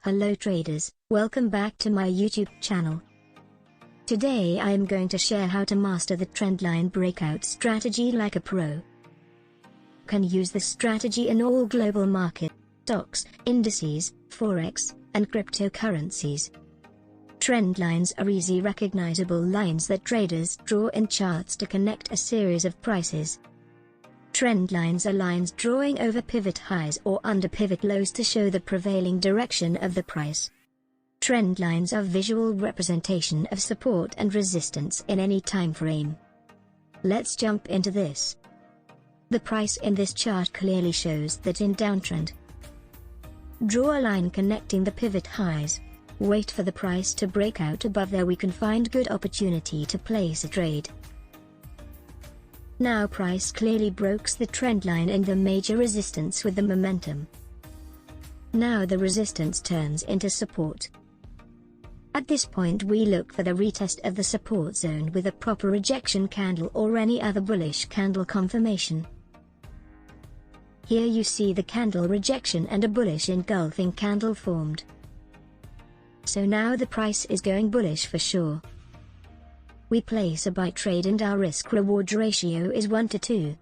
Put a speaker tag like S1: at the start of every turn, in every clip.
S1: Hello traders, welcome back to my YouTube channel. Today I am going to share how to master the Trendline Breakout strategy like a pro. Can use this strategy in all global markets, stocks, indices, forex, and cryptocurrencies. Trend lines are easy recognizable lines that traders draw in charts to connect a series of prices. Trend lines are lines drawing over pivot highs or under pivot lows to show the prevailing direction of the price. Trend lines are visual representation of support and resistance in any time frame. Let's jump into this. The price in this chart clearly shows that in downtrend. Draw a line connecting the pivot highs. Wait for the price to break out above there. We can find good opportunity to place a trade. Now price clearly broke the trend line and the major resistance with the momentum. Now the resistance turns into support. At this point we look for the retest of the support zone with a proper rejection candle or any other bullish candle confirmation. Here you see the candle rejection and a bullish engulfing candle formed. So now the price is going bullish for sure. We place a buy trade and our risk-reward ratio is 1 to 2.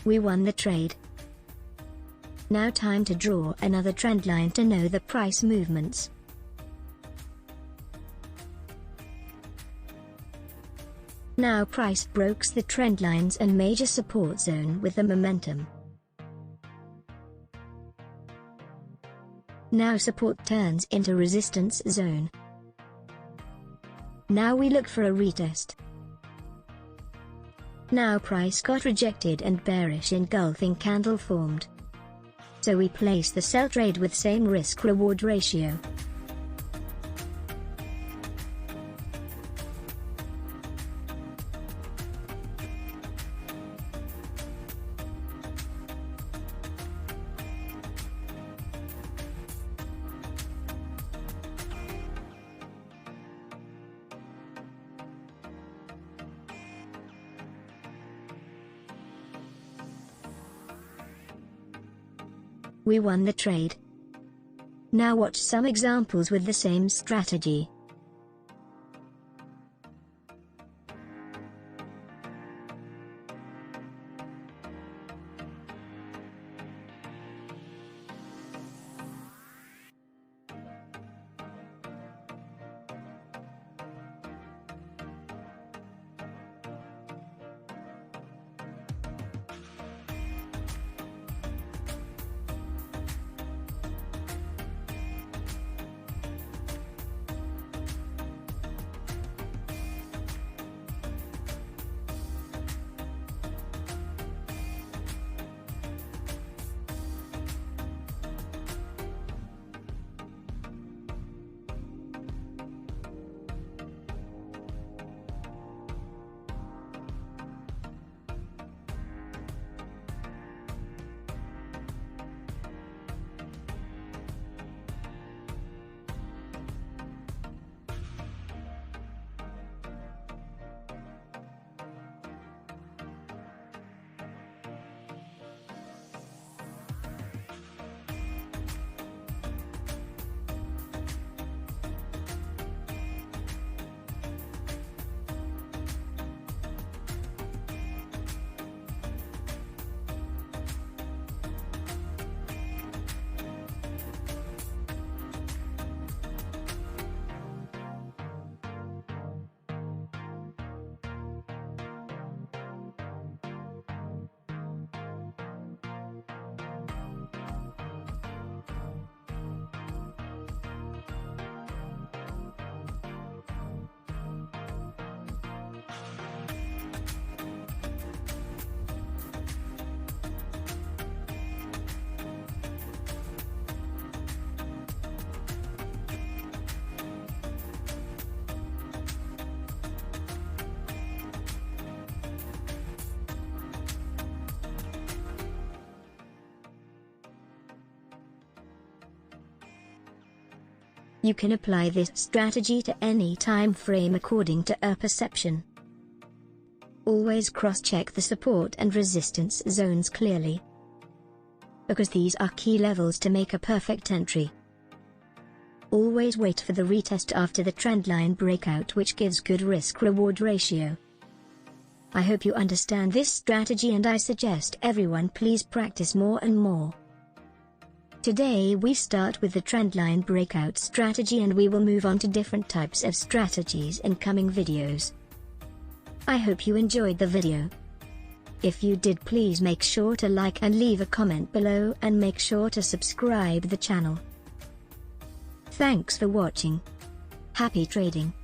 S1: We won the trade. Now time to draw another trend line to know the price movements. Now price broke the trend lines and major support zone with the momentum. Now support turns into resistance zone. Now we look for a retest. Now price got rejected and bearish engulfing candle formed. So we place the sell trade with same risk-reward ratio. We won the trade. Now watch some examples with the same strategy. You can apply this strategy to any time frame according to your perception. Always cross-check the support and resistance zones clearly, because these are key levels to make a perfect entry. Always wait for the retest after the trendline breakout, which gives good risk-reward ratio. I hope you understand this strategy, and I suggest everyone please practice more and more. Today we start with the trendline breakout strategy, and we will move on to different types of strategies in coming videos. I hope you enjoyed the video. If you did, please make sure to like and leave a comment below, and make sure to subscribe the channel. Thanks for watching. Happy trading.